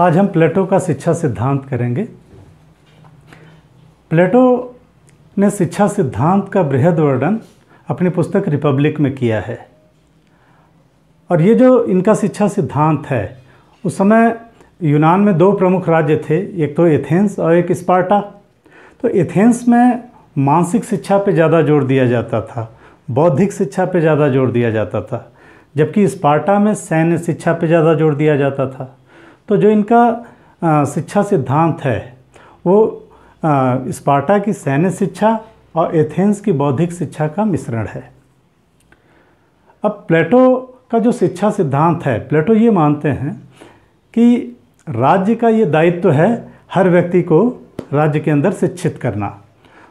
आज हम प्लेटो का शिक्षा सिद्धांत करेंगे। प्लेटो ने शिक्षा सिद्धांत का बृहद वर्णन अपनी पुस्तक रिपब्लिक में किया है। और ये जो इनका शिक्षा सिद्धांत है, उस समय यूनान में दो प्रमुख राज्य थे, एक तो एथेंस और एक स्पार्टा। तो एथेंस में मानसिक शिक्षा पे ज़्यादा जोर दिया जाता था, बौद्धिक शिक्षा पे ज़्यादा जोर दिया जाता था, जबकि स्पार्टा में सैन्य शिक्षा पे ज़्यादा जोर दिया जाता था। तो जो इनका शिक्षा सिद्धांत है वो स्पार्टा की सैन्य शिक्षा और एथेंस की बौद्धिक शिक्षा का मिश्रण है। अब प्लेटो का जो शिक्षा सिद्धांत है, प्लेटो ये मानते हैं कि राज्य का ये दायित्व है हर व्यक्ति को राज्य के अंदर शिक्षित करना।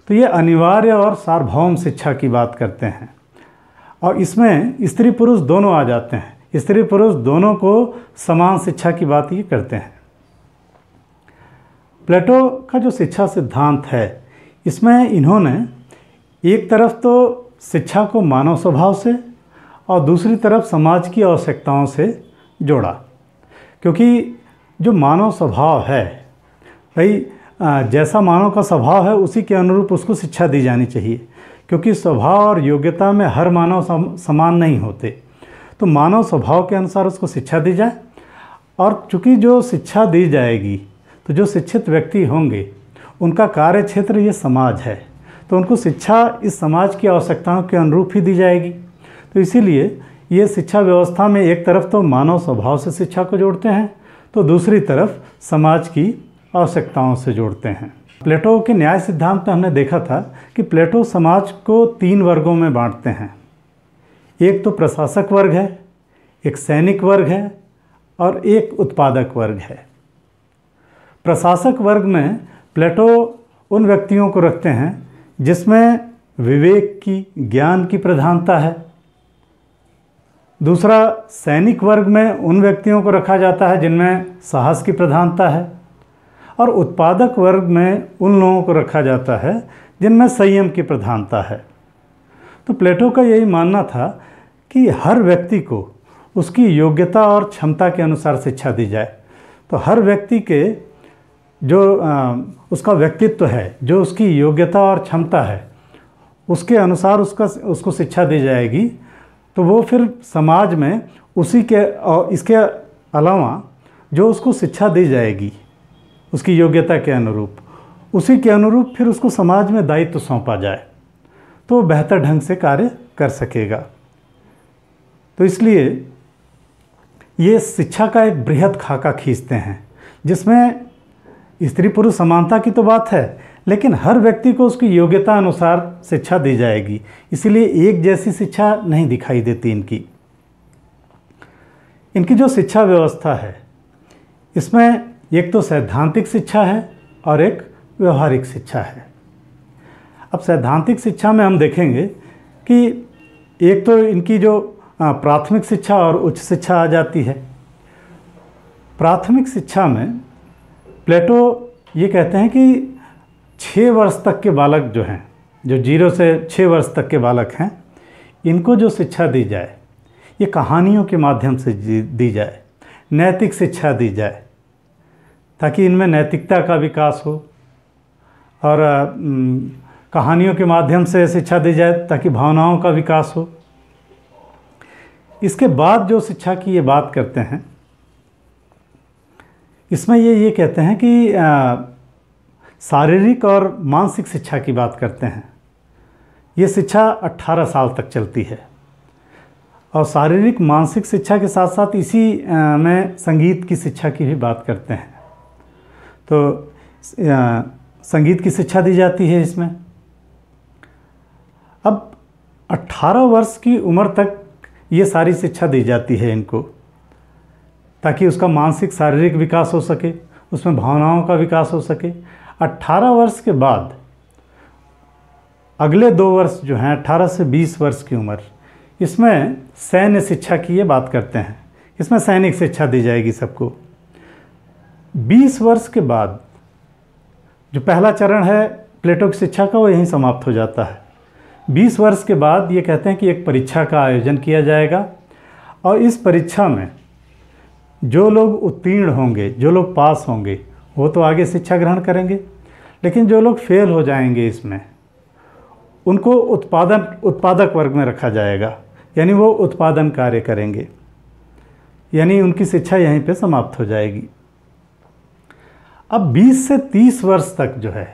तो ये अनिवार्य और सार्वभौम शिक्षा की बात करते हैं और इसमें स्त्री पुरुष दोनों आ जाते हैं। स्त्री पुरुष दोनों को समान शिक्षा की बात ये करते हैं। प्लेटो का जो शिक्षा सिद्धांत है, इसमें इन्होंने एक तरफ तो शिक्षा को मानव स्वभाव से और दूसरी तरफ समाज की आवश्यकताओं से जोड़ा, क्योंकि जो मानव स्वभाव है भाई, जैसा मानव का स्वभाव है उसी के अनुरूप उसको शिक्षा दी जानी चाहिए, क्योंकि स्वभाव और योग्यता में हर मानव समान नहीं होते। तो मानव स्वभाव के अनुसार उसको शिक्षा दी जाए। और चूँकि जो शिक्षा दी जाएगी तो जो शिक्षित व्यक्ति होंगे उनका कार्य क्षेत्र ये समाज है, तो उनको शिक्षा इस समाज की आवश्यकताओं के अनुरूप ही दी जाएगी। तो इसीलिए ये शिक्षा व्यवस्था में एक तरफ तो मानव स्वभाव से शिक्षा को जोड़ते हैं, तो दूसरी तरफ समाज की आवश्यकताओं से जोड़ते हैं। प्लेटो के न्याय सिद्धांत में हमने देखा था कि प्लेटो समाज को 3 वर्गों में बांटते हैं। एक तो प्रशासक वर्ग है, एक सैनिक वर्ग है और एक उत्पादक वर्ग है। प्रशासक वर्ग में प्लेटो उन व्यक्तियों को रखते हैं जिसमें विवेक की, ज्ञान की प्रधानता है। दूसरा, सैनिक वर्ग में उन व्यक्तियों को रखा जाता है जिनमें साहस की प्रधानता है। और उत्पादक वर्ग में उन लोगों को रखा जाता है जिनमें संयम की प्रधानता है। तो प्लेटो का यही मानना था कि हर व्यक्ति को उसकी योग्यता और क्षमता के अनुसार शिक्षा दी जाए। तो हर व्यक्ति के जो उसका व्यक्तित्व है, जो उसकी योग्यता और क्षमता है, उसके अनुसार उसको शिक्षा दी जाएगी। तो वो फिर समाज में उसी के और इसके अलावा जो उसको शिक्षा दी जाएगी उसकी योग्यता के अनुरूप, उसी के अनुरूप फिर उसको समाज में दायित्व सौंपा जाए तो वो बेहतर ढंग से कार्य कर सकेगा। तो इसलिए ये शिक्षा का एक बृहद खाका खींचते हैं जिसमें स्त्री पुरुष समानता की तो बात है, लेकिन हर व्यक्ति को उसकी योग्यता अनुसार शिक्षा दी जाएगी। इसीलिए एक जैसी शिक्षा नहीं दिखाई देती इनकी जो शिक्षा व्यवस्था है, इसमें एक तो सैद्धांतिक शिक्षा है और एक व्यवहारिक शिक्षा है। अब सैद्धांतिक शिक्षा में हम देखेंगे कि एक तो इनकी जो प्राथमिक शिक्षा और उच्च शिक्षा आ जाती है। प्राथमिक शिक्षा में प्लेटो ये कहते हैं कि 6 वर्ष तक के बालक जो हैं, जो 0 से 6 वर्ष तक के बालक हैं, इनको जो शिक्षा दी जाए ये कहानियों के माध्यम से दी जाए, नैतिक शिक्षा दी जाए, ताकि इनमें नैतिकता का विकास हो। और कहानियों के माध्यम से शिक्षा दी जाए ताकि भावनाओं का विकास हो। इसके बाद जो शिक्षा की ये बात करते हैं, इसमें ये कहते हैं कि शारीरिक और मानसिक शिक्षा की बात करते हैं। ये शिक्षा 18 साल तक चलती है और शारीरिक मानसिक शिक्षा के साथ साथ इसी में संगीत की शिक्षा की भी बात करते हैं। तो संगीत की शिक्षा दी जाती है इसमें। अब 18 वर्ष की उम्र तक ये सारी शिक्षा दी जाती है इनको, ताकि उसका मानसिक शारीरिक विकास हो सके, उसमें भावनाओं का विकास हो सके। 18 वर्ष के बाद अगले 2 वर्ष जो हैं, 18 से 20 वर्ष की उम्र, इसमें सैन्य शिक्षा की ये बात करते हैं। इसमें सैनिक शिक्षा दी जाएगी सबको। 20 वर्ष के बाद जो पहला चरण है प्लेटो की शिक्षा का, वो यहीं समाप्त हो जाता है। 20 वर्ष के बाद ये कहते हैं कि एक परीक्षा का आयोजन किया जाएगा और इस परीक्षा में जो लोग उत्तीर्ण होंगे, जो लोग पास होंगे, वो तो आगे शिक्षा ग्रहण करेंगे, लेकिन जो लोग फेल हो जाएंगे इसमें, उनको उत्पादक वर्ग में रखा जाएगा, यानी वो उत्पादन कार्य करेंगे, यानी उनकी शिक्षा यहीं पे समाप्त हो जाएगी। अब 20 से 30 वर्ष तक जो है,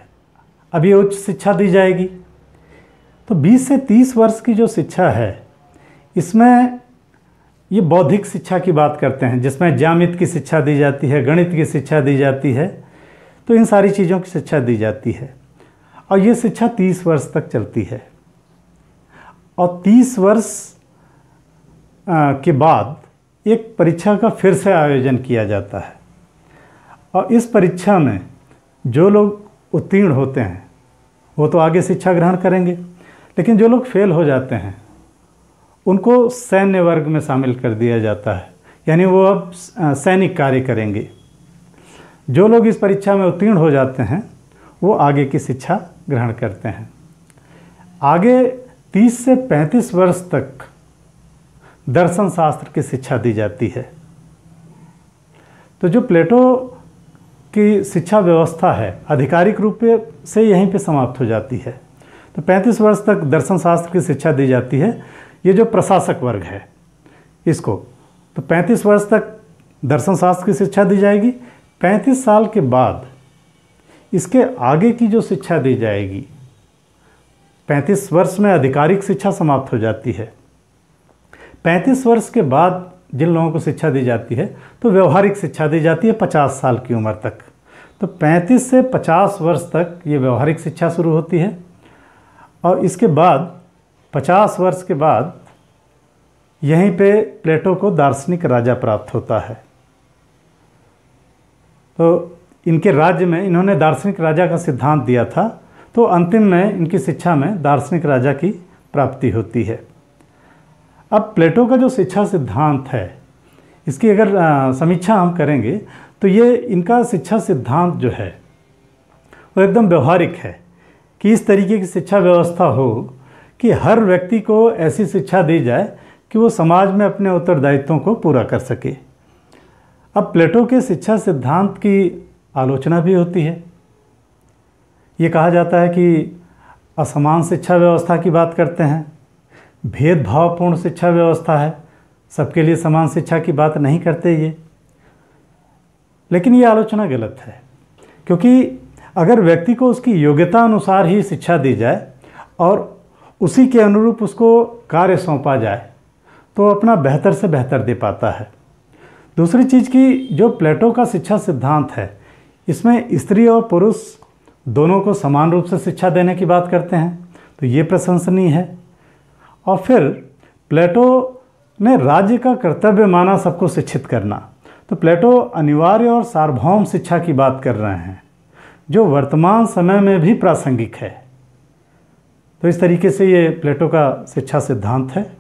अब ये उच्च शिक्षा दी जाएगी। तो 20 से 30 वर्ष की जो शिक्षा है, इसमें ये बौद्धिक शिक्षा की बात करते हैं, जिसमें ज्यामिति की शिक्षा दी जाती है, गणित की शिक्षा दी जाती है, तो इन सारी चीज़ों की शिक्षा दी जाती है। और ये शिक्षा 30 वर्ष तक चलती है। और 30 वर्ष के बाद एक परीक्षा का फिर से आयोजन किया जाता है, और इस परीक्षा में जो लोग उत्तीर्ण होते हैं वो तो आगे शिक्षा ग्रहण करेंगे, लेकिन जो लोग फेल हो जाते हैं उनको सैन्य वर्ग में शामिल कर दिया जाता है, यानी वो अब सैनिक कार्य करेंगे। जो लोग इस परीक्षा में उत्तीर्ण हो जाते हैं वो आगे की शिक्षा ग्रहण करते हैं। आगे 30 से 35 वर्ष तक दर्शन शास्त्र की शिक्षा दी जाती है। तो जो प्लेटो की शिक्षा व्यवस्था है आधिकारिक रूप से यहीं पे समाप्त हो जाती है। तो 35 वर्ष तक दर्शन शास्त्र की शिक्षा दी जाती है, ये जो प्रशासक वर्ग है इसको। तो 35 वर्ष तक दर्शन शास्त्र की शिक्षा दी जाएगी। 35 साल के बाद इसके आगे की जो शिक्षा दी जाएगी, 35 वर्ष में आधिकारिक शिक्षा समाप्त हो जाती है। 35 वर्ष के बाद जिन लोगों को शिक्षा दी जाती है तो व्यवहारिक शिक्षा दी जाती है 50 साल की उम्र तक। तो 35 से 50 वर्ष तक ये व्यवहारिक शिक्षा शुरू होती है, और इसके बाद 50 वर्ष के बाद यहीं पे प्लेटो को दार्शनिक राजा प्राप्त होता है। तो इनके राज्य में इन्होंने दार्शनिक राजा का सिद्धांत दिया था, तो अंतिम में इनकी शिक्षा में दार्शनिक राजा की प्राप्ति होती है। अब प्लेटो का जो शिक्षा सिद्धांत है, इसकी अगर समीक्षा हम करेंगे तो ये इनका शिक्षा सिद्धांत जो है वो एकदम व्यवहारिक है कि इस तरीके की शिक्षा व्यवस्था हो कि हर व्यक्ति को ऐसी शिक्षा दी जाए कि वो समाज में अपने उत्तरदायित्वों को पूरा कर सके। अब प्लेटो के शिक्षा सिद्धांत की आलोचना भी होती है। ये कहा जाता है कि असमान शिक्षा व्यवस्था की बात करते हैं, भेदभावपूर्ण शिक्षा व्यवस्था है, सबके लिए समान शिक्षा की बात नहीं करते ये। लेकिन ये आलोचना गलत है, क्योंकि अगर व्यक्ति को उसकी योग्यता अनुसार ही शिक्षा दी जाए और उसी के अनुरूप उसको कार्य सौंपा जाए तो अपना बेहतर से बेहतर दे पाता है। दूसरी चीज़ कि जो प्लेटो का शिक्षा सिद्धांत है, इसमें स्त्री और पुरुष दोनों को समान रूप से शिक्षा देने की बात करते हैं, तो ये प्रशंसनीय है। और फिर प्लेटो ने राज्य का कर्तव्य माना सबको शिक्षित करना। तो प्लेटो अनिवार्य और सार्वभौम शिक्षा की बात कर रहे हैं, जो वर्तमान समय में भी प्रासंगिक है। तो इस तरीके से ये प्लेटो का शिक्षा सिद्धांत है।